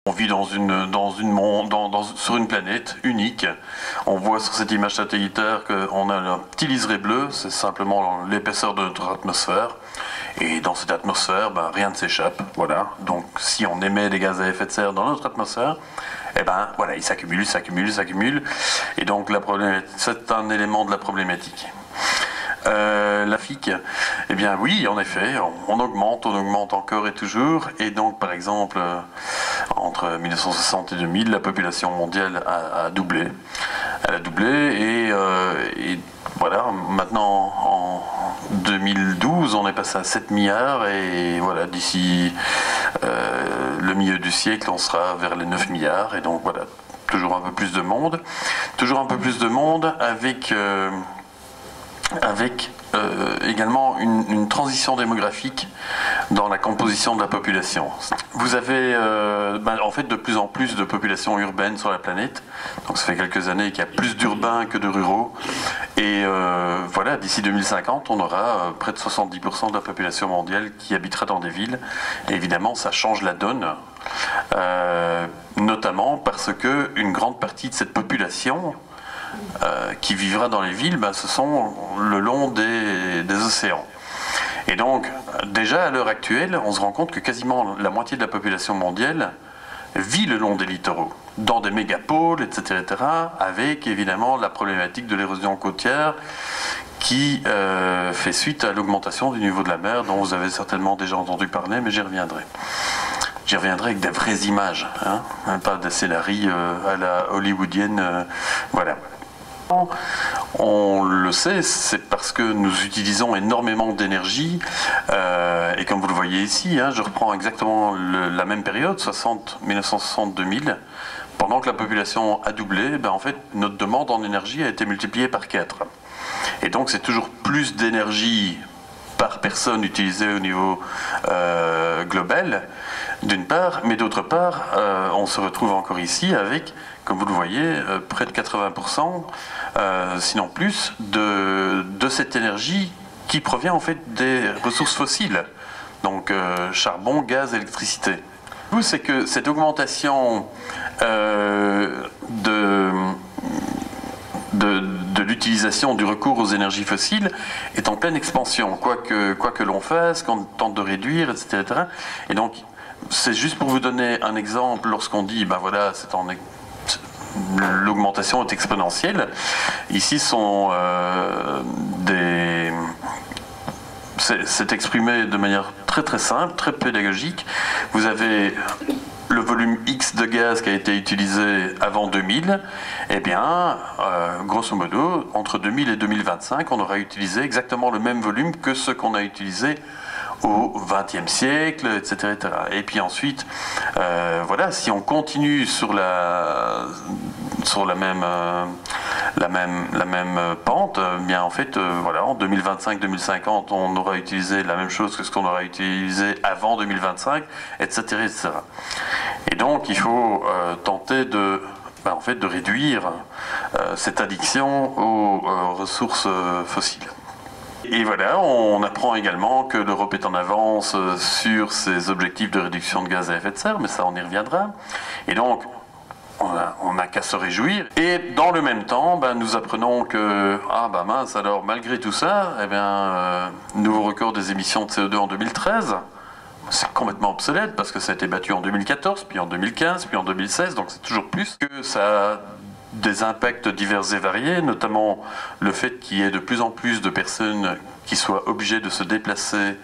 On vit sur une planète unique. On voit sur cette image satellitaire qu'on a un petit liseré bleu, c'est simplement l'épaisseur de notre atmosphère. Et dans cette atmosphère, rien ne s'échappe. Voilà. Donc si on émet des gaz à effet de serre dans notre atmosphère, voilà, ils s'accumulent. Et donc c'est un élément de la problématique. La FIC, eh bien oui, en effet, on augmente encore et toujours. Et donc, par exemple, entre 1960 et 2000, la population mondiale a doublé. Elle a doublé et voilà, maintenant en 2012, on est passé à 7 milliards et voilà, d'ici le milieu du siècle, on sera vers les 9 milliards. Et donc voilà, toujours un peu plus de monde. Toujours un peu plus de monde avec également une transition démographique dans la composition de la population. Vous avez en fait de plus en plus de populations urbaines sur la planète. Donc ça fait quelques années qu'il y a plus d'urbains que de ruraux. Et voilà, d'ici 2050, on aura près de 70% de la population mondiale qui habitera dans des villes. Et évidemment, ça change la donne, notamment parce que une grande partie de cette population qui vivra dans les villes, ce sont le long des océans. Et donc, déjà à l'heure actuelle, on se rend compte que quasiment la moitié de la population mondiale vit le long des littoraux, dans des mégapôles, etc., avec évidemment la problématique de l'érosion côtière qui fait suite à l'augmentation du niveau de la mer, dont vous avez certainement déjà entendu parler, mais j'y reviendrai. J'y reviendrai avec des vraies images, pas des scénarios à la hollywoodienne, voilà. On le sait, c'est parce que nous utilisons énormément d'énergie et comme vous le voyez ici, je reprends exactement la même période, 1960-2000, pendant que la population a doublé, en fait notre demande en énergie a été multipliée par 4. Et donc c'est toujours plus d'énergie par personne utilisée au niveau global, d'une part, mais d'autre part, on se retrouve encore ici avec, comme vous le voyez, près de 80%, sinon plus, de cette énergie qui provient en fait des ressources fossiles, donc charbon, gaz, électricité. C'est que cette augmentation de l'utilisation du recours aux énergies fossiles est en pleine expansion, quoi que l'on fasse, qu'on tente de réduire, etc. Et donc, c'est juste pour vous donner un exemple, lorsqu'on dit, voilà, l'augmentation est exponentielle. Ici sont c'est exprimé de manière très très simple, très pédagogique. Vous avez le volume X de gaz qui a été utilisé avant 2000, eh bien, grosso modo, entre 2000 et 2025, on aura utilisé exactement le même volume que ce qu'on a utilisé au XXe siècle, etc., etc. Et puis ensuite, voilà, si on continue sur la même pente, bien en fait, voilà, en 2025-2050, on aura utilisé la même chose que ce qu'on aura utilisé avant 2025, etc., etc. Et donc, il faut tenter de réduire cette addiction aux ressources fossiles. Et voilà, on apprend également que l'Europe est en avance sur ses objectifs de réduction de gaz à effet de serre, mais ça on y reviendra. Et donc, on n'a qu'à se réjouir. Et dans le même temps, nous apprenons que, mince, alors malgré tout ça, nouveau record des émissions de CO2 en 2013. C'est complètement obsolète parce que ça a été battu en 2014, puis en 2015, puis en 2016, donc c'est toujours plus que ça a des impacts divers et variés, notamment le fait qu'il y ait de plus en plus de personnes qui soient obligées de se déplacer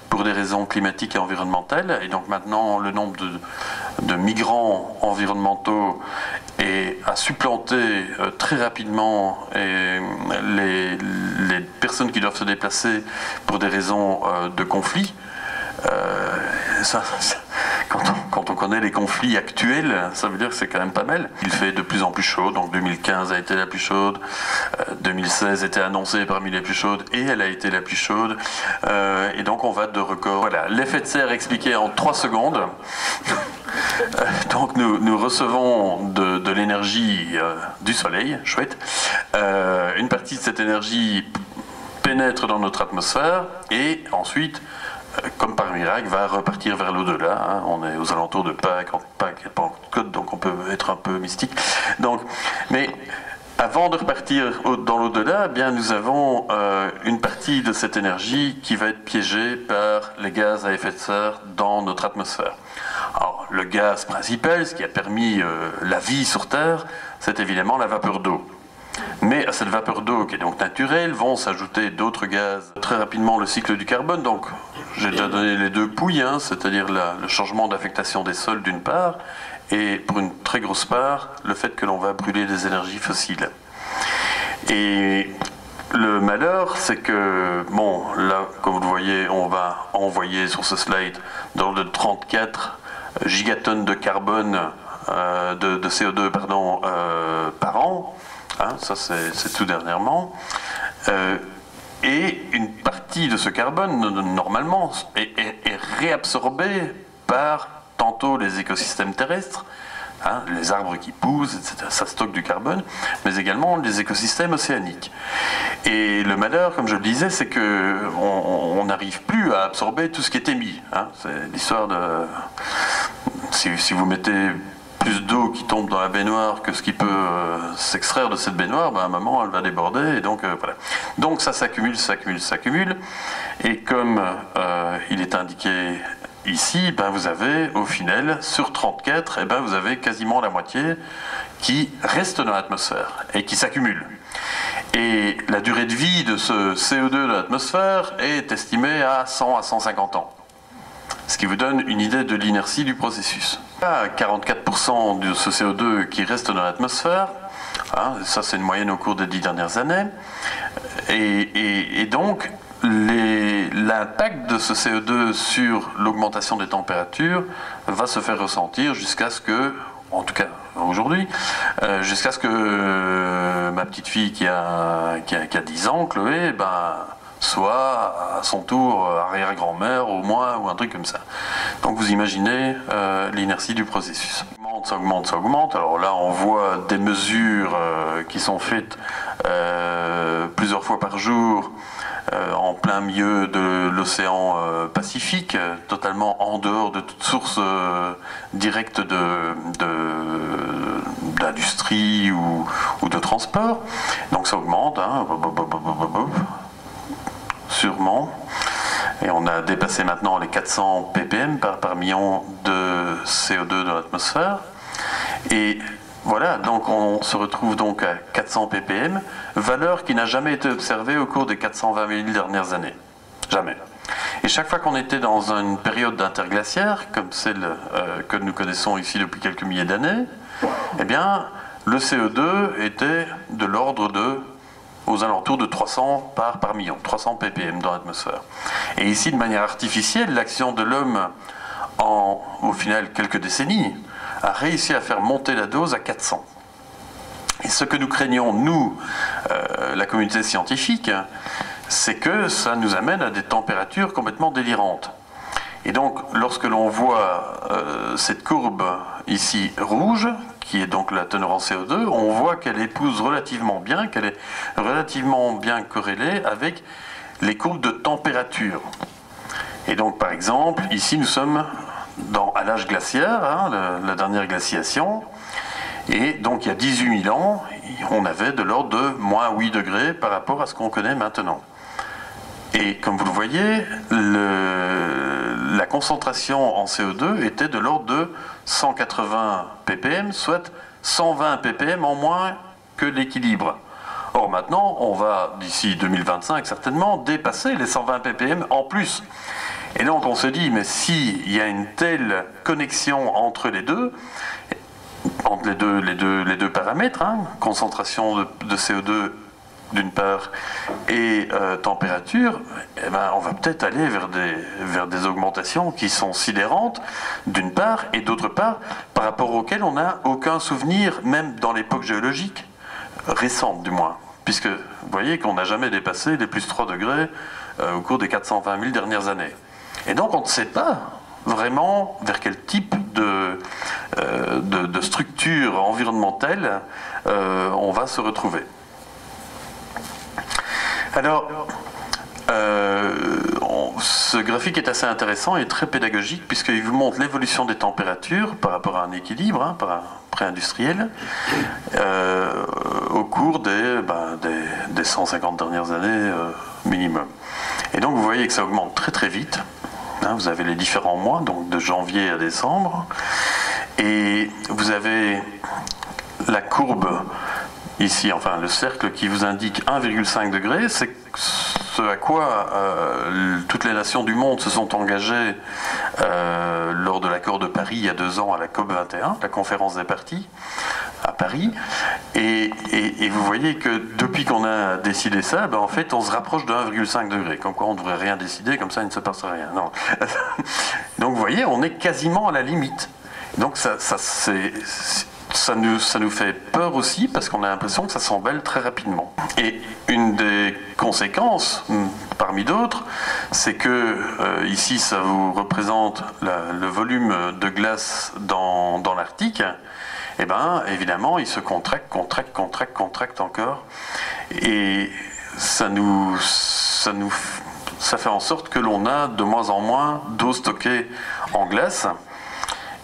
pour des raisons climatiques et environnementales. Et donc maintenant, le nombre de migrants environnementaux a supplanté très rapidement les personnes qui doivent se déplacer pour des raisons de conflit. Quand on connaît les conflits actuels, ça veut dire que c'est quand même pas mal. Il fait de plus en plus chaud, donc 2015 a été la plus chaude, 2016 était annoncée parmi les plus chaudes et elle a été la plus chaude, et donc on va de record. Voilà, l'effet de serre expliqué en 3 secondes. Donc nous recevons de l'énergie du soleil, chouette. Une partie de cette énergie pénètre dans notre atmosphère et ensuite comme par miracle, va repartir vers l'au-delà. Hein. On est aux alentours de Pâques, Pâques et Pentecôte, donc on peut être un peu mystique. Donc, mais avant de repartir dans l'au-delà, eh bien, nous avons une partie de cette énergie qui va être piégée par les gaz à effet de serre dans notre atmosphère. Alors, le gaz principal, ce qui a permis la vie sur Terre, c'est évidemment la vapeur d'eau. Mais à cette vapeur d'eau, qui est donc naturelle, vont s'ajouter d'autres gaz. Très rapidement, le cycle du carbone. Donc, j'ai déjà donné les deux pouilles, hein, c'est-à-dire le changement d'affectation des sols d'une part, et pour une très grosse part, le fait que l'on va brûler des énergies fossiles. Et le malheur, c'est que, bon, là, comme vous le voyez, on va envoyer sur ce slide dans l'ordre de 34 gigatonnes de carbone, de CO2, pardon, par an. Hein, ça, c'est tout dernièrement. Et une partie de ce carbone, normalement, est réabsorbée par tantôt les écosystèmes terrestres, hein, les arbres qui poussent, etc. Ça stocke du carbone, mais également les écosystèmes océaniques. Et le malheur, comme je le disais, c'est qu'on n'arrive plus à absorber tout ce qui est émis. Hein. C'est l'histoire de... Si vous mettez plus d'eau qui tombe dans la baignoire que ce qui peut s'extraire de cette baignoire, ben à un moment elle va déborder, et donc voilà. Donc ça s'accumule, et comme il est indiqué ici, ben vous avez au final, sur 34, et ben vous avez quasiment la moitié qui reste dans l'atmosphère et qui s'accumule. Et la durée de vie de ce CO2 de l'atmosphère est estimée à 100 à 150 ans. Ce qui vous donne une idée de l'inertie du processus. À 44% de ce CO2 qui reste dans l'atmosphère, hein, ça c'est une moyenne au cours des 10 dernières années, et donc l'impact de ce CO2 sur l'augmentation des températures va se faire ressentir jusqu'à ce que, en tout cas aujourd'hui, jusqu'à ce que ma petite fille qui a 10 ans, Chloé, ben, soit à son tour arrière-grand-mère au moins, ou un truc comme ça. Donc vous imaginez l'inertie du processus. Ça augmente. Alors là on voit des mesures qui sont faites plusieurs fois par jour en plein milieu de l'océan Pacifique, totalement en dehors de toute source directe d'industrie ou de transport. Donc ça augmente, hein, sûrement. Et on a dépassé maintenant les 400 ppm par million de CO2 dans l'atmosphère. Et voilà, donc on se retrouve donc à 400 ppm, valeur qui n'a jamais été observée au cours des 420 000 dernières années. Jamais. Et chaque fois qu'on était dans une période d'interglaciaire, comme celle que nous connaissons ici depuis quelques milliers d'années, eh bien, le CO2 était de l'ordre de aux alentours de 300 parts par million, 300 ppm dans l'atmosphère. Et ici, de manière artificielle, l'action de l'homme en, au final, quelques décennies, a réussi à faire monter la dose à 400. Et ce que nous craignons, nous, la communauté scientifique, c'est que ça nous amène à des températures complètement délirantes. Et donc, lorsque l'on voit cette courbe ici rouge, qui est donc la teneur en CO2, on voit qu'elle épouse relativement bien, qu'elle est relativement bien corrélée avec les courbes de température. Et donc, par exemple, ici, nous sommes à l'âge glaciaire, hein, la dernière glaciation, et donc il y a 18 000 ans, on avait de l'ordre de moins 8 degrés par rapport à ce qu'on connaît maintenant. Et comme vous le voyez, la concentration en CO2 était de l'ordre de 180 ppm, soit 120 ppm en moins que l'équilibre. Or maintenant, on va, d'ici 2025 certainement, dépasser les 120 ppm en plus. Et donc on se dit, mais s'il y a une telle connexion entre les deux, entre les deux paramètres, hein, concentration de CO2 d'une part et température, eh ben, on va peut-être aller vers des augmentations qui sont sidérantes d'une part, et d'autre part par rapport auxquelles on n'a aucun souvenir, même dans l'époque géologique récente du moins, puisque vous voyez qu'on n'a jamais dépassé les plus 3 degrés au cours des 420 000 dernières années. Et donc on ne sait pas vraiment vers quel type de structure environnementale on va se retrouver. Alors, ce graphique est assez intéressant et très pédagogique puisqu'il vous montre l'évolution des températures par rapport à un équilibre, hein, pré-industriel, au cours des 150 dernières années minimum. Et donc vous voyez que ça augmente très très vite. Hein, vous avez les différents mois, donc de janvier à décembre, et vous avez la courbe ici, enfin le cercle qui vous indique 1,5 degré, c'est ce à quoi toutes les nations du monde se sont engagées lors de l'accord de Paris il y a 2 ans à la COP 21, la conférence des parties à Paris, et vous voyez que depuis qu'on a décidé ça, ben en fait on se rapproche de 1,5 degré, comme quoi on ne devrait rien décider, comme ça il ne se passe rien. Non. Donc vous voyez, on est quasiment à la limite. Donc ça nous fait peur aussi parce qu'on a l'impression que ça s'emballe très rapidement. Et une des conséquences, parmi d'autres, c'est que ici ça vous représente le volume de glace dans l'Arctique. Et bien évidemment il se contracte encore. Et ça fait en sorte que l'on a de moins en moins d'eau stockée en glace.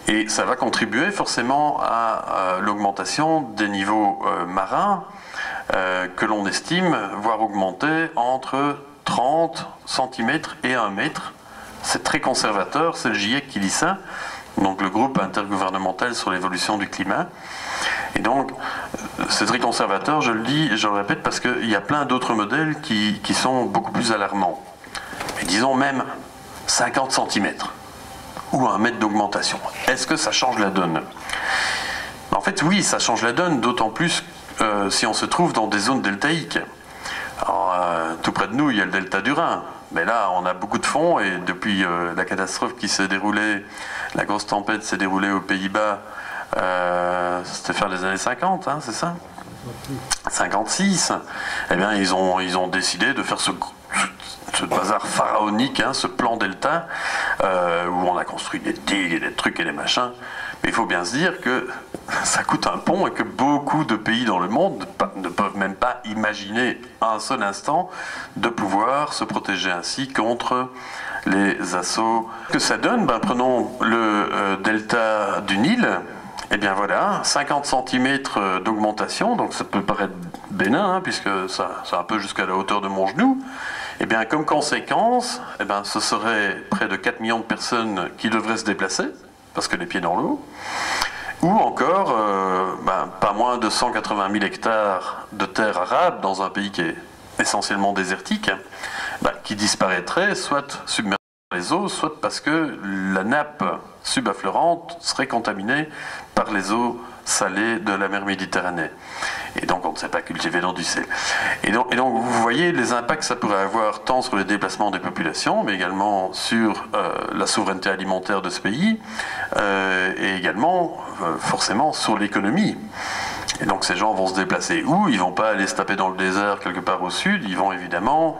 Et ça va contribuer forcément à l'augmentation des niveaux marins que l'on estime voir augmenter entre 30 cm et 1 mètre. C'est très conservateur, c'est le GIEC qui dit ça, donc le groupe intergouvernemental sur l'évolution du climat. Et donc c'est très conservateur, je le dis et je le répète parce qu'il y a plein d'autres modèles qui sont beaucoup plus alarmants. Et disons même 50 cm. Ou 1 mètre d'augmentation. Est-ce que ça change la donne? En fait, oui, ça change la donne, d'autant plus si on se trouve dans des zones deltaïques. Alors, tout près de nous, il y a le delta du Rhin. Mais là, on a beaucoup de fonds, et depuis la catastrophe qui s'est déroulée, la grosse tempête s'est déroulée aux Pays-Bas, c'était vers les années 50, hein, c'est ça? 56. Eh bien, ils ont décidé de faire ce bazar pharaonique, hein, ce plan delta, où on a construit des digues et des trucs et des machins. Mais il faut bien se dire que ça coûte un pont et que beaucoup de pays dans le monde ne peuvent même pas imaginer un seul instant de pouvoir se protéger ainsi contre les assauts. Que ça donne, ben, prenons le delta du Nil. Eh bien voilà, 50 cm d'augmentation, donc ça peut paraître bénin, hein, puisque c'est un peu jusqu'à la hauteur de mon genou. Eh bien, comme conséquence, eh bien, ce serait près de 4 millions de personnes qui devraient se déplacer, parce que les pieds dans l'eau, ou encore pas moins de 180 000 hectares de terre arable dans un pays qui est essentiellement désertique, qui disparaîtraient, soit submergés par les eaux, soit parce que la nappe subaffleurante serait contaminée par les eaux salées de la mer Méditerranée. Et donc on ne sait pas cultiver dans du sel. Et donc vous voyez les impacts que ça pourrait avoir tant sur les déplacements des populations, mais également sur la souveraineté alimentaire de ce pays, et également forcément sur l'économie. Et donc ces gens vont se déplacer où? Ils ne vont pas aller se taper dans le désert quelque part au sud, ils vont évidemment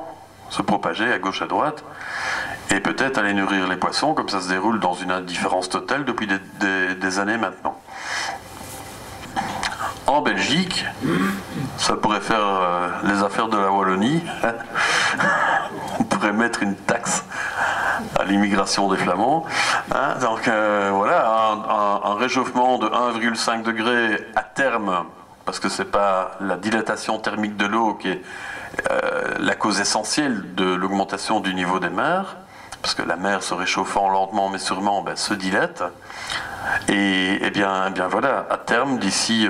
se propager à gauche à droite, et peut-être aller nourrir les poissons, comme ça se déroule dans une indifférence totale depuis des années maintenant. En Belgique, ça pourrait faire les affaires de la Wallonie. On pourrait mettre une taxe à l'immigration des Flamands. Hein, donc voilà, un réchauffement de 1,5 degré à terme, parce que c'est pas la dilatation thermique de l'eau qui est la cause essentielle de l'augmentation du niveau des mers, parce que la mer se réchauffant lentement mais sûrement se dilate. Et bien voilà, à terme, d'ici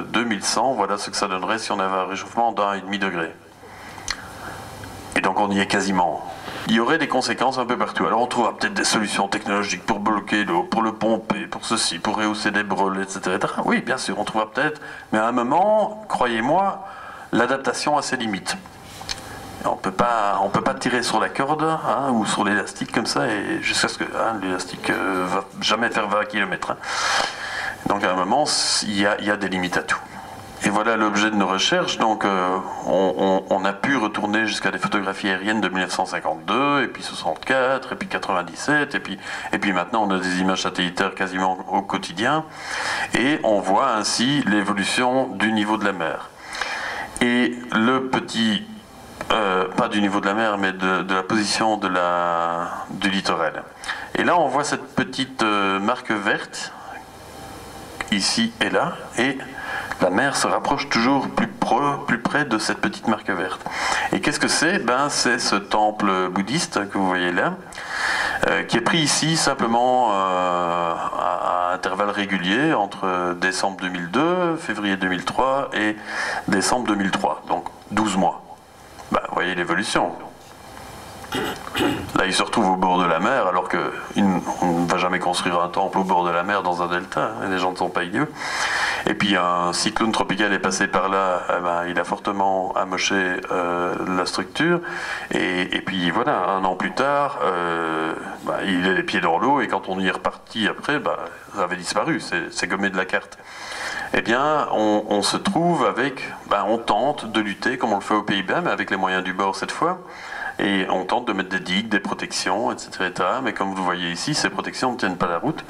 2100, voilà ce que ça donnerait si on avait un réchauffement d'1,5 degré. Et donc on y est quasiment. Il y aurait des conséquences un peu partout. Alors on trouvera peut-être des solutions technologiques pour bloquer l'eau, pour le pomper, pour ceci, pour rehausser des brûles, etc. Oui, bien sûr, on trouvera peut-être. Mais à un moment, croyez-moi, l'adaptation a ses limites. On peut pas tirer sur la corde ou sur l'élastique comme ça et jusqu'à ce que l'élastique va jamais faire 20 km. Donc à un moment, il y a des limites à tout. Et voilà l'objet de nos recherches. Donc on a pu retourner jusqu'à des photographies aériennes de 1952, et puis 64, et puis 97, et puis maintenant on a des images satellitaires quasiment au quotidien, et on voit ainsi l'évolution du niveau de la mer. Et le petit pas du niveau de la mer, mais de la position du littoral. Et là, on voit cette petite marque verte, ici et là, et la mer se rapproche toujours plus près de cette petite marque verte. Et qu'est-ce que c'est? Ben, c'est ce temple bouddhiste que vous voyez là, qui est pris ici simplement à intervalles réguliers entre décembre 2002, février 2003 et décembre 2003, donc 12 mois. Ben, vous voyez l'évolution. Là, il se retrouve au bord de la mer, alors qu'on ne va jamais construire un temple au bord de la mer dans un delta, hein, les gens ne sont pas idiots. Et puis un cyclone tropical est passé par là, ben, il a fortement amoché la structure, et puis voilà, un an plus tard, ben, il a les pieds dans l'eau, et quand on y est reparti après, ben, ça avait disparu, c'est gommé de la carte. Eh bien, on se trouve avec, ben, on tente de lutter, comme on le fait aux Pays-Bas, mais avec les moyens du bord cette fois, et on tente de mettre des digues, des protections, etc., etc. Mais comme vous le voyez ici, ces protections ne tiennent pas la route,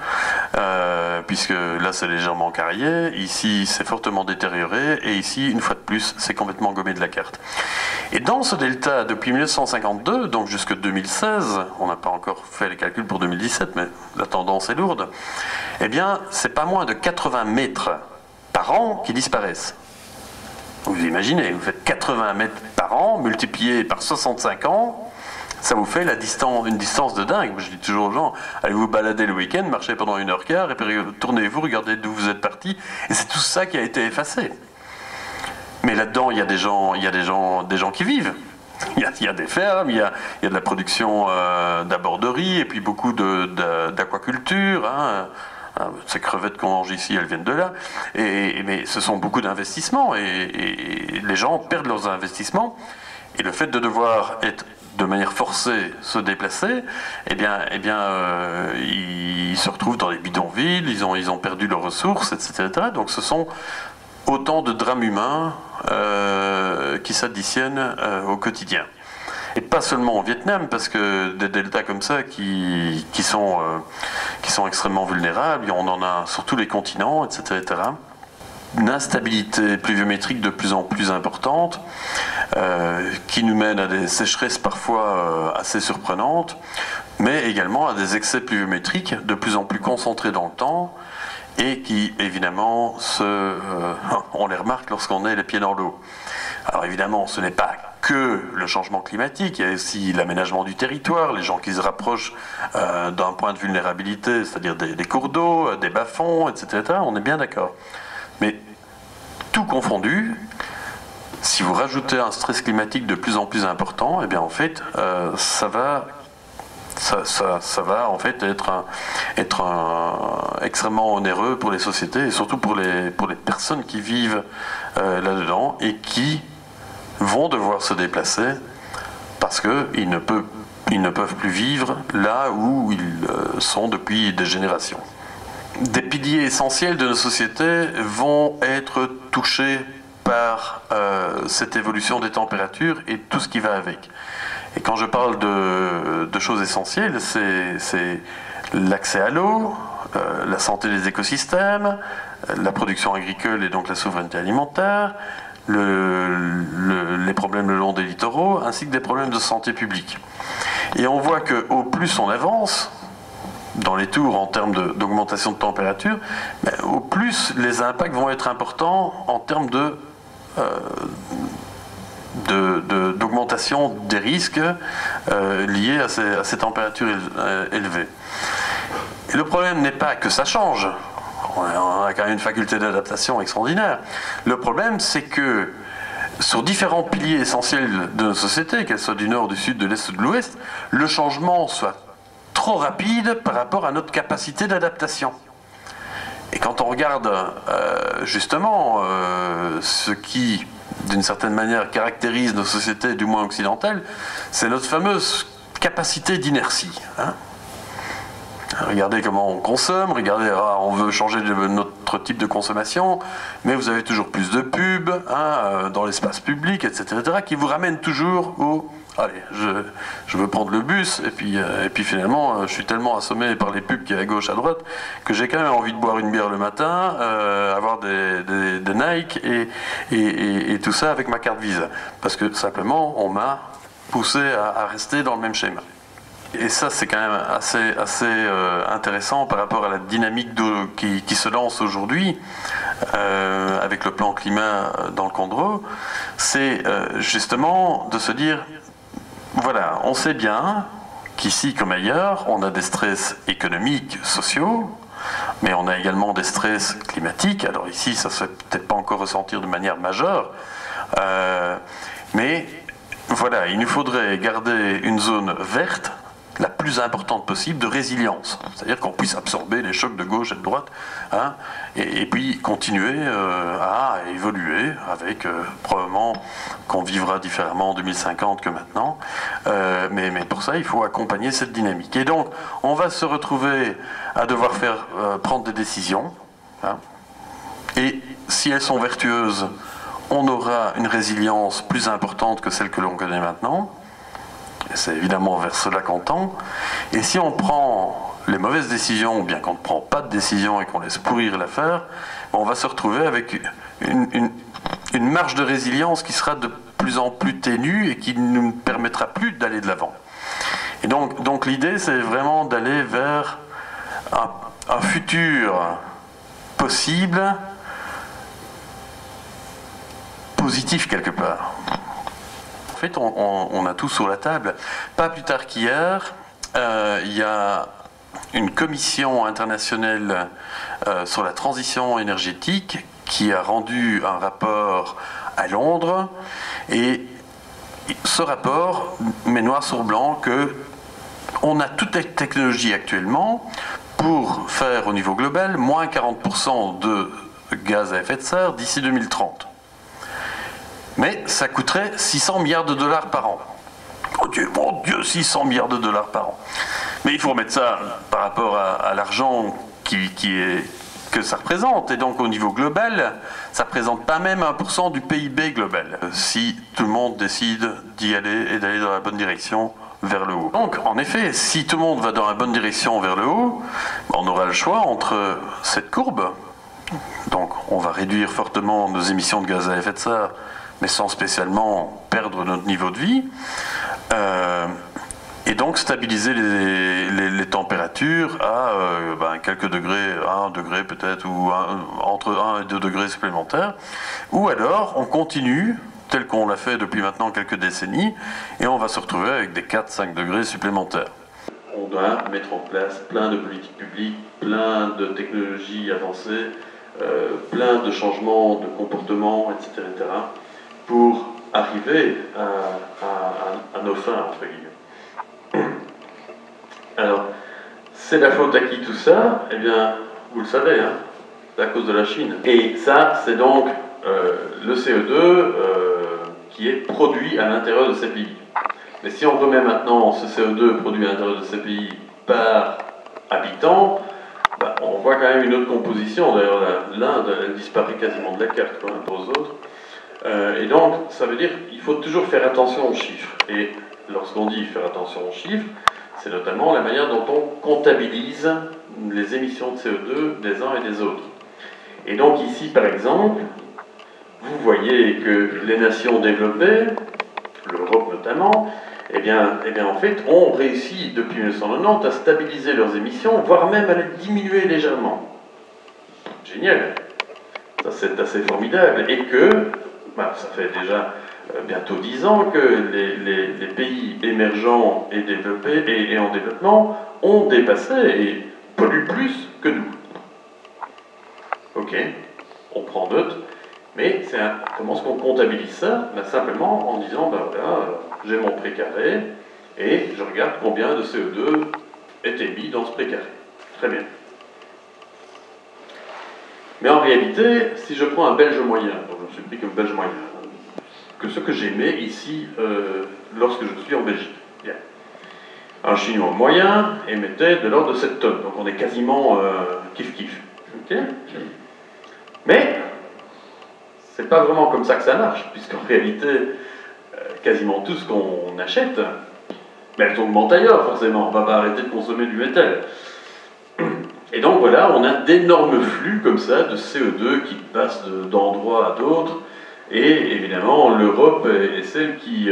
puisque là c'est légèrement carrié, ici c'est fortement détérioré, et ici, une fois de plus, c'est complètement gommé de la carte. Et dans ce delta, depuis 1952, donc jusque 2016, on n'a pas encore fait les calculs pour 2017, mais la tendance est lourde, eh bien, c'est pas moins de 80 mètres par an qui disparaissent. Vous imaginez, vous faites 80 mètres par an, multiplié par 65 ans, ça vous fait une distance de dingue. Je dis toujours aux gens, allez vous balader le week-end, marchez pendant 1h15, et puis tournez-vous, regardez d'où vous êtes parti, et c'est tout ça qui a été effacé. Mais là-dedans, il y a des gens qui vivent. Il y a des fermes, il y a de la production d'aborderie, et puis beaucoup d'aquaculture, hein. Ces crevettes qu'on mange ici, elles viennent de là. Mais ce sont beaucoup d'investissements, et les gens perdent leurs investissements. Et le fait de devoir être de manière forcée se déplacer, ils se retrouvent dans les bidonvilles, ils ont perdu leurs ressources, etc. Donc ce sont autant de drames humains qui s'additionnent au quotidien. Et pas seulement au Vietnam, parce que des deltas comme ça qui sont extrêmement vulnérables, on en a sur tous les continents, etc., etc. Une instabilité pluviométrique de plus en plus importante, qui nous mène à des sécheresses parfois assez surprenantes, mais également à des excès pluviométriques de plus en plus concentrés dans le temps, et qui évidemment on les remarque lorsqu'on est les pieds dans l'eau. Alors évidemment, ce n'est pas que le changement climatique, il y a aussi l'aménagement du territoire, les gens qui se rapprochent d'un point de vulnérabilité, c'est-à-dire des cours d'eau, des bas-fonds, etc., on est bien d'accord. Mais tout confondu, si vous rajoutez un stress climatique de plus en plus important, eh bien en fait, ça va en fait être extrêmement onéreux pour les sociétés, et surtout pour les personnes qui vivent là-dedans, et qui vont devoir se déplacer parce qu'ils ne peuvent plus vivre là où ils sont depuis des générations. Des piliers essentiels de nos sociétés vont être touchés par cette évolution des températures et tout ce qui va avec. Et quand je parle de choses essentielles, c'est l'accès à l'eau, la santé des écosystèmes, la production agricole et donc la souveraineté alimentaire, les problèmes le long des littoraux, ainsi que des problèmes de santé publique. Et on voit qu'au plus on avance dans les tours en termes d'augmentation de température, au plus les impacts vont être importants en termes d'augmentation des risques liés à ces températures élevées. Et le problème n'est pas que ça change. On a quand même une faculté d'adaptation extraordinaire. Le problème, c'est que sur différents piliers essentiels de nos sociétés, qu'elles soient du nord, du sud, de l'est ou de l'ouest, le changement soit trop rapide par rapport à notre capacité d'adaptation. Et quand on regarde justement ce qui, d'une certaine manière, caractérise nos sociétés, du moins occidentales, c'est notre fameuse capacité d'inertie, hein. Regardez comment on consomme, regardez, on veut changer notre type de consommation, mais vous avez toujours plus de pubs dans l'espace public, etc., qui vous ramènent toujours allez, je veux prendre le bus, et puis finalement, je suis tellement assommé par les pubs qui y a à gauche, à droite, que j'ai quand même envie de boire une bière le matin, avoir des Nike et tout ça avec ma carte Visa. Parce que simplement, on m'a poussé à rester dans le même schéma. Et ça, c'est quand même assez intéressant par rapport à la dynamique qui se lance aujourd'hui avec le plan climat dans le Condro. C'est justement de se dire, voilà, on sait bien qu'ici comme ailleurs, on a des stress économiques, sociaux, mais on a également des stress climatiques. Alors ici, ça ne se fait peut-être pas encore ressentir de manière majeure, mais voilà, il nous faudrait garder une zone verte la plus importante possible de résilience. C'est-à-dire qu'on puisse absorber les chocs de gauche et de droite, hein, et puis continuer à évoluer avec probablement qu'on vivra différemment en 2050 que maintenant. Mais pour ça, il faut accompagner cette dynamique. Et donc, on va se retrouver à devoir prendre des décisions. Hein, et si elles sont vertueuses, on aura une résilience plus importante que celle que l'on connaît maintenant. C'est évidemment vers cela qu'on tend. Et si on prend les mauvaises décisions, ou bien qu'on ne prend pas de décision et qu'on laisse pourrir l'affaire, on va se retrouver avec une marge de résilience qui sera de plus en plus ténue et qui ne nous permettra plus d'aller de l'avant. Et donc l'idée, c'est vraiment d'aller vers un futur possible, positif quelque part. En fait, on a tout sur la table. Pas plus tard qu'hier, il y a une commission internationale sur la transition énergétique qui a rendu un rapport à Londres. Et ce rapport met noir sur blanc que on a toutes les technologies actuellement pour faire au niveau global moins 40% de gaz à effet de serre d'ici 2030. Mais ça coûterait 600 milliards de dollars par an. Oh Dieu, mon Dieu, 600 milliards de dollars par an. Mais il faut remettre ça par rapport à l'argent que ça représente. Et donc au niveau global, ça ne représente pas même 1% du PIB global. Si tout le monde décide d'y aller et d'aller dans la bonne direction vers le haut. Donc en effet, si tout le monde va dans la bonne direction vers le haut, on aura le choix entre cette courbe. Donc on va réduire fortement nos émissions de gaz à effet de serre, mais sans spécialement perdre notre niveau de vie, et donc stabiliser les températures à quelques degrés, 1 degré peut-être, ou entre 1 et 2 degrés supplémentaires, ou alors on continue, tel qu'on l'a fait depuis maintenant quelques décennies, et on va se retrouver avec des 4-5 degrés supplémentaires. On doit mettre en place plein de politiques publiques, plein de technologies avancées, plein de changements de comportement, etc., pour arriver à nos fins, entre guillemets. Alors, c'est la faute à qui tout ça? Eh bien, vous le savez, hein, c'est à cause de la Chine. Et ça, c'est donc le CO2 qui est produit à l'intérieur de ces pays. Mais si on remet maintenant ce CO2 produit à l'intérieur de ces pays par habitant, on voit quand même une autre composition. D'ailleurs, l'Inde, elle disparaît quasiment de la carte par rapport aux autres. Et donc, ça veut dire qu'il faut toujours faire attention aux chiffres. Et lorsqu'on dit faire attention aux chiffres, c'est notamment la manière dont on comptabilise les émissions de CO2 des uns et des autres. Et donc ici, par exemple, vous voyez que les nations développées, l'Europe notamment, eh bien, en fait, ont réussi depuis 1990 à stabiliser leurs émissions, voire même à les diminuer légèrement. Génial! Ça, c'est assez formidable. Et que ça fait déjà bientôt 10 ans que les pays émergents et développés et en développement ont dépassé et polluent plus que nous. Ok, on prend note, mais comment est-ce qu'on comptabilise ça? Simplement en disant, voilà, j'ai mon précaré et je regarde combien de CO2 est émis dans ce précaré. Très bien. Mais en réalité, si je prends un Belge moyen, donc je me suis pris comme Belge moyen, que ce que j'émets ici lorsque je suis en Belgique. Bien. Un Chinois moyen émettait de l'ordre de 7 tonnes, donc on est quasiment kiff-kiff. Okay. Mais c'est pas vraiment comme ça que ça marche, puisqu'en réalité, quasiment tout ce qu'on achète, mais elles augmentent ailleurs forcément, on ne va pas arrêter de consommer du métal. Et donc voilà, on a d'énormes flux comme ça de CO2 qui passent d'endroits à d'autres, et évidemment l'Europe est celle qui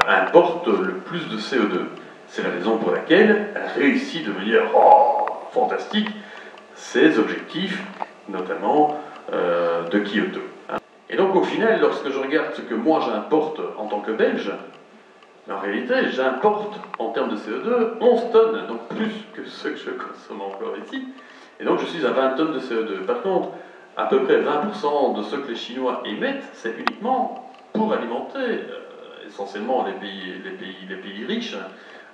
importe le plus de CO2. C'est la raison pour laquelle elle réussit de manière fantastique ses objectifs, notamment de Kyoto. Et donc au final, lorsque je regarde ce que moi j'importe en tant que Belge, en réalité j'importe en termes de CO2 11 tonnes, donc plus que ce que je consomme encore ici. Et donc je suis à 20 tonnes de CO2. Par contre, à peu près 20% de ce que les Chinois émettent, c'est uniquement pour alimenter essentiellement les pays riches,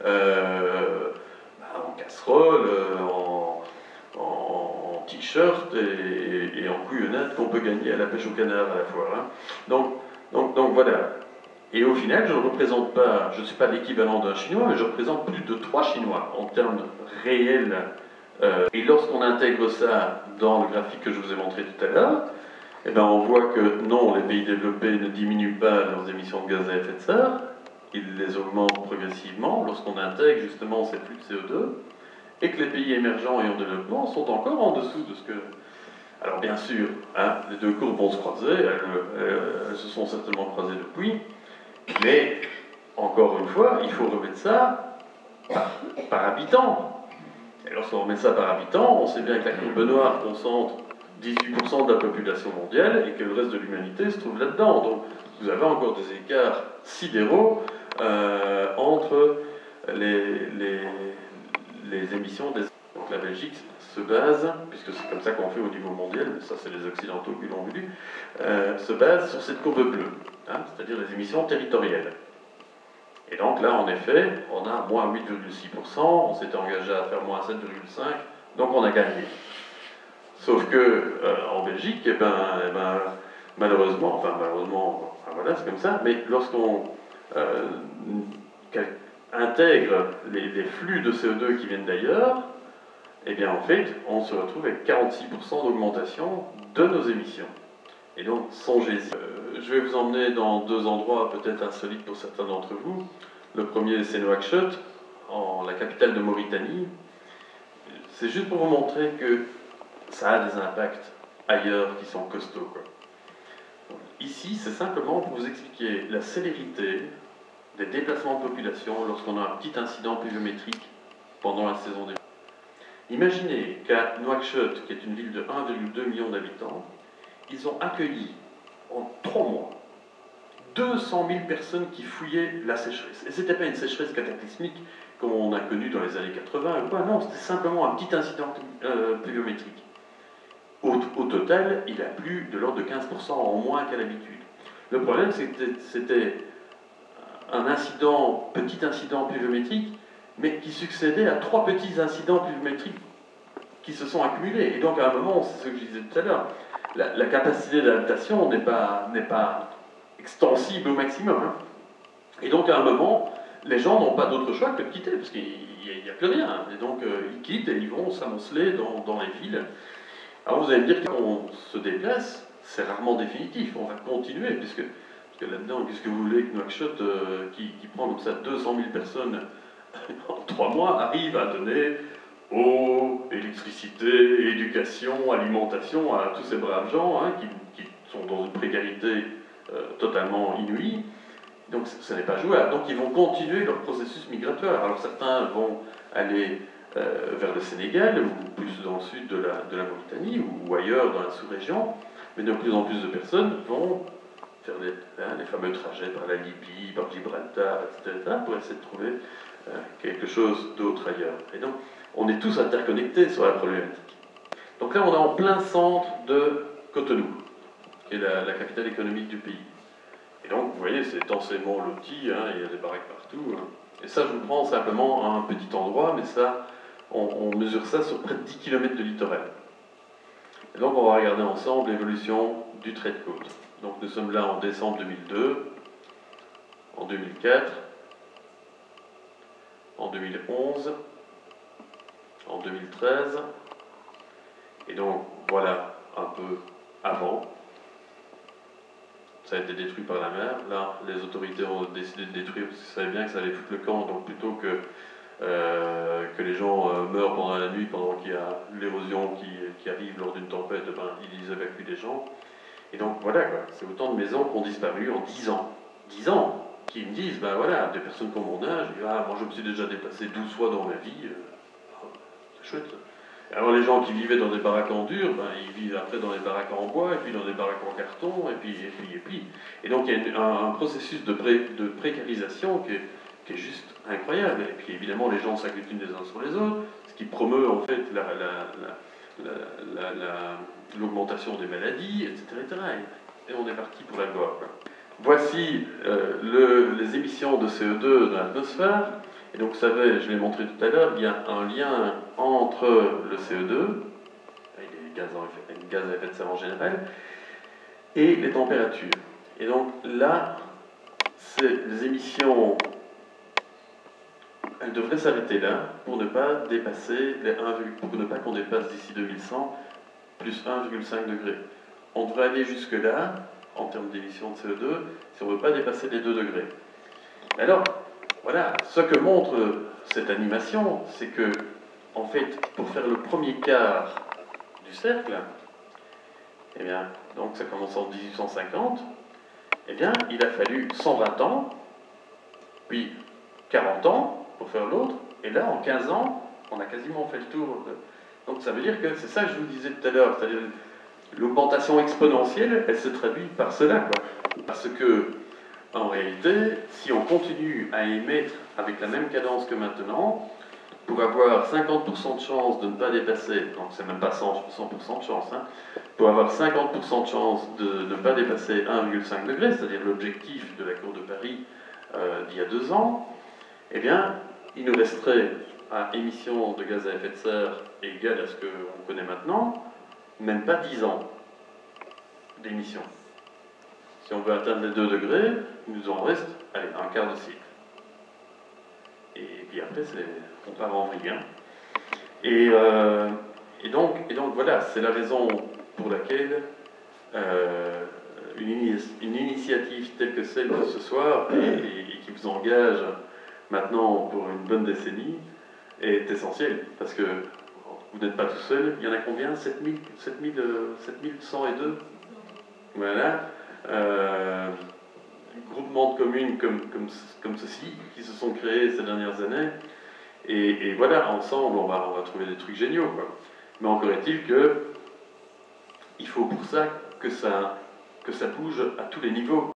en casserole, en t-shirt et en couillonnade qu'on peut gagner à la pêche au canard à la fois. Hein. Donc voilà. Et au final, je ne représente pas, je ne suis pas l'équivalent d'un Chinois, mais je représente plus de 3 Chinois en termes réels. Et lorsqu'on intègre ça dans le graphique que je vous ai montré tout à l'heure, eh ben on voit que non, les pays développés ne diminuent pas leurs émissions de gaz à effet de serre, ils les augmentent progressivement lorsqu'on intègre justement ces flux de CO2, et que les pays émergents et en développement sont encore en dessous de ce que... Alors bien sûr, hein, les deux courbes vont se croiser, elles se sont certainement croisées depuis, mais encore une fois, il faut remettre ça par habitant. Et lorsqu'on remet ça par habitant, on sait bien que la courbe noire concentre 18% de la population mondiale et que le reste de l'humanité se trouve là-dedans. Donc vous avez encore des écarts sidéraux entre les émissions des... Donc la Belgique se base, puisque c'est comme ça qu'on fait au niveau mondial, mais ça c'est les Occidentaux qui l'ont voulu, se base sur cette courbe bleue, hein, c'est-à-dire les émissions territoriales. Et donc là, en effet, on a moins 8,6%, on s'était engagé à faire moins 7,5%, donc on a gagné. Sauf que en Belgique, malheureusement, voilà, c'est comme ça, mais lorsqu'on intègre les flux de CO2 qui viennent d'ailleurs, eh bien en fait, on se retrouve avec 46% d'augmentation de nos émissions. Et donc, songez-y. Je vais vous emmener dans 2 endroits peut-être insolites pour certains d'entre vous. Le premier, c'est Nouakchott, la capitale de Mauritanie. C'est juste pour vous montrer que ça a des impacts ailleurs qui sont costauds, quoi. Donc, ici, c'est simplement pour vous expliquer la célérité des déplacements de population lorsqu'on a un petit incident pluviométrique pendant la saison des pluies. Imaginez qu'à Nouakchott, qui est une ville de 1,2 million d'habitants, ils ont accueilli en 3 mois 200 000 personnes qui fouillaient la sécheresse. Et ce n'était pas une sécheresse cataclysmique comme on a connu dans les années 80 ou quoi, non, c'était simplement un petit incident pluviométrique. Au total, il a plu de l'ordre de 15% en moins qu'à l'habitude. Le problème, c'était un petit incident pluviométrique, mais qui succédait à 3 petits incidents pluviométriques qui se sont accumulés. Et donc à un moment, c'est ce que je disais tout à l'heure, la capacité d'adaptation n'est pas extensible au maximum. Hein. Et donc à un moment, les gens n'ont pas d'autre choix que de quitter, parce qu'il n'y a plus rien. Et donc ils quittent et ils vont s'amonceler dans les villes. Alors vous allez me dire qu'on se déplace, c'est rarement définitif, on va continuer, parce que là-dedans, qu'est-ce que vous voulez que Nouakchott, qui prend comme ça 200 000 personnes en 3 mois, arrive à donner eau, électricité, éducation, alimentation à tous ces braves gens hein, qui sont dans une précarité totalement inouïe. Donc ce n'est pas jouable. Donc ils vont continuer leur processus migratoire. Alors certains vont aller vers le Sénégal, ou plus dans le sud de la Mauritanie, ou ailleurs dans la sous-région, mais de plus en plus de personnes vont faire les fameux trajets par la Libye, par Gibraltar, etc., pour essayer de trouver quelque chose d'autre ailleurs. Et donc, on est tous interconnectés sur la problématique. Donc là, on est en plein centre de Cotonou, qui est la capitale économique du pays. Et donc, vous voyez, c'est densément loti, hein, il y a des baraques partout. Hein. Et ça, je vous prends simplement à un petit endroit, mais ça, on mesure ça sur près de 10 km de littoral. Et donc, on va regarder ensemble l'évolution du trait de côte. Donc, nous sommes là en décembre 2002, en 2004, en 2011, en 2013, et donc voilà un peu avant. ça a été détruit par la mer. Là, les autorités ont décidé de détruire parce qu'ils savaient bien que ça allait foutre le camp. Donc plutôt que les gens meurent pendant la nuit, pendant qu'il y a l'érosion qui arrive lors d'une tempête, ben, ils évacuent les gens. Et donc voilà, quoi. C'est autant de maisons qui ont disparu en 10 ans. 10 ans, qui me disent, ben voilà, des personnes comme mon âge, ah, moi je me suis déjà déplacé 12 fois dans ma vie, c'est chouette. Alors les gens qui vivaient dans des baraques en dur, ben, ils vivent après dans des baraques en bois, et puis dans des baraques en carton, et puis. Et donc il y a un processus de précarisation qui est juste incroyable. Et puis évidemment les gens s'agglutinent les uns sur les autres, ce qui promeut en fait l'augmentation des maladies, etc. Et on est parti pour la gloire. Voici les émissions de CO2 dans l'atmosphère. Et donc, vous savez, je l'ai montré tout à l'heure, il y a un lien entre le CO2, avec les gaz à effet de serre en général, et les températures. Et donc là, les émissions, elles devraient s'arrêter là pour ne pas dépasser pour ne pas qu'on dépasse d'ici 2100 plus 1,5 degré. On devrait aller jusque là, en termes d'émissions de CO2, si on ne veut pas dépasser les 2 degrés. Alors, voilà, ce que montre cette animation, c'est que, en fait, pour faire le premier quart du cercle, eh bien, donc ça commence en 1850, eh bien, il a fallu 120 ans, puis 40 ans pour faire l'autre, et là, en 15 ans, on a quasiment fait le tour. Donc ça veut dire que c'est ça que je vous disais tout à l'heure, c'est-à-dire l'augmentation exponentielle, elle se traduit par cela, quoi. Parce que, en réalité, si on continue à émettre avec la même cadence que maintenant, pour avoir 50% de chance de ne pas dépasser, donc c'est même pas 100% de chance, hein, pour avoir 50% de chance de ne pas dépasser 1,5 degré, c'est-à-dire l'objectif de l'accord de Paris d'il y a 2 ans, eh bien, il nous resterait à émissions de gaz à effet de serre égales à ce qu'on connaît maintenant, même pas 10 ans d'émissions. Si on veut atteindre les 2 degrés, il nous en reste, allez, un quart de siècle. Et puis après, on part en vrille. Hein. Et donc voilà, c'est la raison pour laquelle une initiative telle que celle de ce soir, et qui vous engage maintenant pour une bonne décennie, est essentielle. Parce que vous n'êtes pas tout seul. Il y en a combien 7102. Voilà. Groupements de communes comme ceci, qui se sont créés ces dernières années. Et voilà, ensemble, on va trouver des trucs géniaux, quoi. Mais encore est-il que il faut pour ça que ça bouge à tous les niveaux.